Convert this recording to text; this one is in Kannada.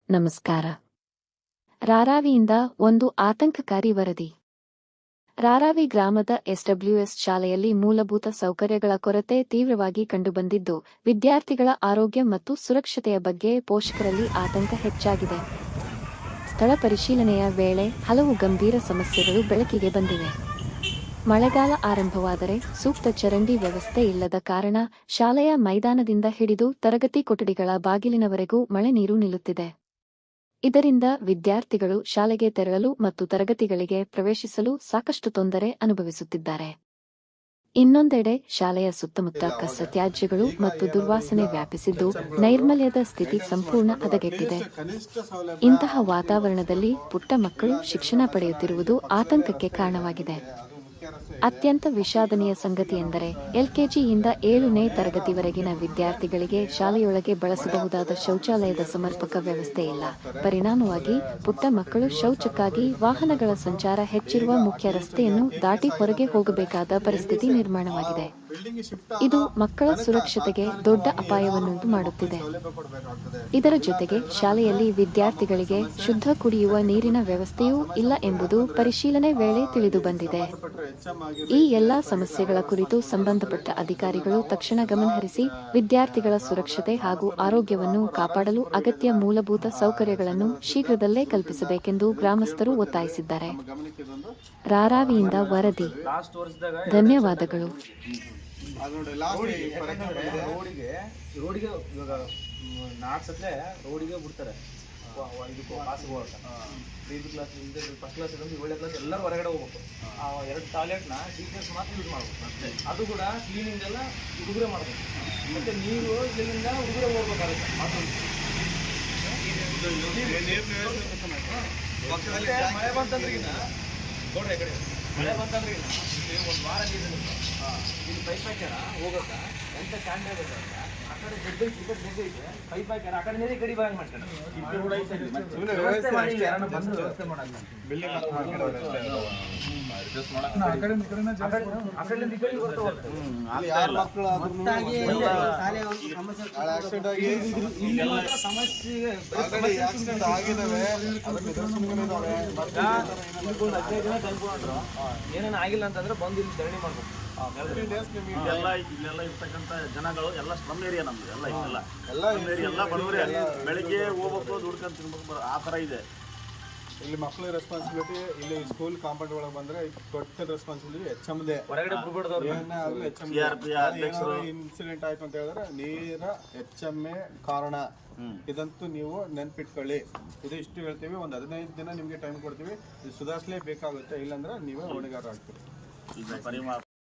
ನಮಸ್ಕಾರ. ರಾರಾವಿಯಿಂದ ಒಂದು ಆತಂಕಕಾರಿ ವರದಿ. ರಾರಾವಿ ಗ್ರಾಮದ ಎಸ್‌ಡಬ್ಲ್ಯೂಎಸ್ ಶಾಲೆಯಲ್ಲಿ ಮೂಲಭೂತ ಸೌಕರ್ಯಗಳ ಕೊರತೆ ತೀವ್ರವಾಗಿ ಕಂಡುಬಂದಿದ್ದು, ವಿದ್ಯಾರ್ಥಿಗಳ ಆರೋಗ್ಯ ಮತ್ತು ಸುರಕ್ಷತೆಯ ಬಗ್ಗೆ ಪೋಷಕರಲ್ಲಿ ಆತಂಕ ಹೆಚ್ಚಾಗಿದೆ. ಸ್ಥಳ ಪರಿಶೀಲನೆಯ ವೇಳೆ ಹಲವು ಗಂಭೀರ ಸಮಸ್ಯೆಗಳು ಬೆಳಕಿಗೆ ಬಂದಿವೆ. ಮಳೆಗಾಲ ಆರಂಭವಾದರೆ ಸೂಕ್ತ ಚರಂಡಿ ವ್ಯವಸ್ಥೆ ಇಲ್ಲದ ಕಾರಣ ಶಾಲೆಯ ಮೈದಾನದಿಂದ ಹಿಡಿದು ತರಗತಿ ಕೊಠಡಿಗಳ ಬಾಗಿಲಿನವರೆಗೂ ಮಳೆ ನೀರು ನಿಲ್ಲುತ್ತಿದೆ. ಇದರಿಂದ ವಿದ್ಯಾರ್ಥಿಗಳು ಶಾಲೆಗೆ ತೆರಳಲು ಮತ್ತು ತರಗತಿಗಳಿಗೆ ಪ್ರವೇಶಿಸಲು ಸಾಕಷ್ಟು ತೊಂದರೆ ಅನುಭವಿಸುತ್ತಿದ್ದಾರೆ. ಇನ್ನೊಂದೆಡೆ ಶಾಲೆಯ ಸುತ್ತಮುತ್ತ ಕಸ ತ್ಯಾಜ್ಯಗಳು ಮತ್ತು ದುರ್ವಾಸನೆ ವ್ಯಾಪಿಸಿದ್ದು, ನೈರ್ಮಲ್ಯದ ಸ್ಥಿತಿ ಸಂಪೂರ್ಣ ಹದಗೆಟ್ಟಿದೆ. ಇಂತಹ ವಾತಾವರಣದಲ್ಲಿ ಪುಟ್ಟ ಮಕ್ಕಳು ಶಿಕ್ಷಣ ಪಡೆಯುತ್ತಿರುವುದು ಆತಂಕಕ್ಕೆ ಕಾರಣವಾಗಿದೆ. ಅತ್ಯಂತ ವಿಷಾದನೀಯ ಸಂಗತಿಯೆಂದರೆ ಎಲ್ಕೆಜಿಯಿಂದ 7ನೇ ತರಗತಿವರೆಗಿನ ವಿದ್ಯಾರ್ಥಿಗಳಿಗೆ ಶಾಲೆಯೊಳಗೆ ಬಳಸಬಹುದಾದ ಶೌಚಾಲಯದ ಸಮರ್ಪಕ ವ್ಯವಸ್ಥೆ ಇಲ್ಲ. ಪರಿಣಾಮವಾಗಿ ಪುಟ್ಟ ಮಕ್ಕಳು ಶೌಚಕ್ಕಾಗಿ ವಾಹನಗಳ ಸಂಚಾರ ಹೆಚ್ಚಿರುವ ಮುಖ್ಯ ರಸ್ತೆಯನ್ನು ದಾಟಿ ಹೊರಗೆ ಹೋಗಬೇಕಾದ ಪರಿಸ್ಥಿತಿ ನಿರ್ಮಾಣವಾಗಿದೆ. ಇದು ಮಕ್ಕಳ ಸುರಕ್ಷತೆಗೆ ದೊಡ್ಡ ಅಪಾಯವನ್ನುಂಟು ಮಾಡುತ್ತಿದೆ. ಇದರ ಜೊತೆಗೆ ಶಾಲೆಯಲ್ಲಿ ವಿದ್ಯಾರ್ಥಿಗಳಿಗೆ ಶುದ್ಧ ಕುಡಿಯುವ ನೀರಿನ ವ್ಯವಸ್ಥೆಯೂ ಇಲ್ಲ ಎಂಬುದು ಪರಿಶೀಲನೆ ವೇಳೆ ತಿಳಿದುಬಂದಿದೆ. ಈ ಎಲ್ಲಾ ಸಮಸ್ಯೆಗಳ ಕುರಿತು ಸಂಬಂಧಪಟ್ಟ ಅಧಿಕಾರಿಗಳು ತಕ್ಷಣ ಗಮನಹರಿಸಿ ವಿದ್ಯಾರ್ಥಿಗಳ ಸುರಕ್ಷತೆ ಹಾಗೂ ಆರೋಗ್ಯವನ್ನು ಕಾಪಾಡಲು ಅಗತ್ಯ ಮೂಲಭೂತ ಸೌಕರ್ಯಗಳನ್ನು ಶೀಘ್ರದಲ್ಲೇ ಕಲ್ಪಿಸಬೇಕೆಂದು ಗ್ರಾಮಸ್ಥರು ಒತ್ತಾಯಿಸಿದ್ದಾರೆ. ರಾರಾವಿಯಿಂದ ವರದಿ. ಧನ್ಯವಾದಗಳು. ರೋಡಿಗೆ ಇವಾಗ ನಾಡ್ಸತ್ಲೆ ರೋಡಿಗೆ ಬಿಡ್ತಾರೆ. ಇದಕ್ಕೂ ಪಾಸ್ ಹೋಗಕ್ಕೆ 5th ಕ್ಲಾಸ್ ಫಸ್ಟ್ ಕ್ಲಾಸ್ 7ನೇ ಕ್ಲಾಸ್ ಎಲ್ಲರೂ ಹೊರಗಡೆ ಹೋಗ್ಬೇಕು. ಆ 2 ಟಾಯ್ಲೆಟ್ನ ಟೀಚರ್ಸ್ ಮಾತ್ರ ಯೂಸ್ ಮಾಡ್ಬೇಕು ಅಷ್ಟೇ. ಅದು ಕೂಡ ಕ್ಲೀನಿಂಗ್ ಎಲ್ಲ ಹುಡುಗರೇ ಮಾಡಬೇಕು. ಮತ್ತೆ ನೀರು ಇಲ್ಲಿಂದ ಹುಡುಗರೇ ಹೋಗ್ಬೇಕಾಗುತ್ತೆ. ಮಳೆ ಬಂತಂದ್ರಿಗಿನ ನೋಡ್ರಿ ಕಡೆ ಮಳೆ ಬಂತಂದ್ರಿಗಿನ ಒಂದು ವಾರ ನೀರು ಇಲ್ಲಿ ಪೈಪ್ ಹಾಕ್ಯಾರ ಹೋಗಕ್ಕ ಎಂತ ಕ್ಯಾಂಡ್ ಬೇಕಾದ್ರೆ ಆ ಕಡೆ ದೊಡ್ಡ ಪೈಪ್ ಹಾಕ್ಯಾರ ಆ ಕಡೆ ನೀರು ಕಡಿ ಬಾಂಗ್ ಮಾಡ್ತಾರೆ. ವ್ಯವಸ್ಥೆ ಏನೇನು ಆಗಿಲ್ಲ ಅಂತಂದ್ರೆ ಬಂದು ಇಲ್ಲಿ ಧರಣಿ ಮಾಡ್ಬೇಕು. ಇಲ್ಲೆಲ್ಲ ಇರ್ತಕ್ಕಂಥ ಜನಗಳು ಎಲ್ಲ ಸ್ಲಮ್ ಏರಿಯಾ ನಮ್ದು ಎಲ್ಲ ಬಡವರೇ. ಬೆಳಿಗ್ಗೆ ಹೋಗ್ಬೇಕು ದುಡ್ಕೊಂಡು ತಿನ್ಬೇಕು ಆ ಥರ ಇದೆ. ಇಲ್ಲಿ ಮಕ್ಕಳ ರೆಸ್ಪಾನ್ಸಿಬಿಲಿಟಿ, ಇಲ್ಲಿ ಸ್ಕೂಲ್ ಕಾಂಪೌಂಡ್ ಒಳಗೆ ಬಂದ್ರೆ ಟೋಟಲ್ ರೆಸ್ಪಾನ್ಸಿಬಿಲಿಟಿ HMದೇ. ಹೊರಗಡೆ ಇನ್ಸಿಡೆಂಟ್ ಆಯ್ತು ಅಂತ ಹೇಳಿದ್ರೆ ನೀರ HMೇ ಕಾರಣ. ಇದಂತೂ ನೀವು ನೆನ್ಪಿಟ್ಕೊಳ್ಳಿ. ಇದು ಇಷ್ಟು ಹೇಳ್ತೀವಿ. ಒಂದು 15 ದಿನ ನಿಮ್ಗೆ ಟೈಮ್ ಕೊಡ್ತೀವಿ. ಇದು ಸುಧಾರಿಸಲೇಬೇಕಾಗುತ್ತೆ, ಇಲ್ಲಾಂದ್ರೆ ನೀವೇ ಹೊಣೆಗಾರ ಆಗ್ತೀರಿ.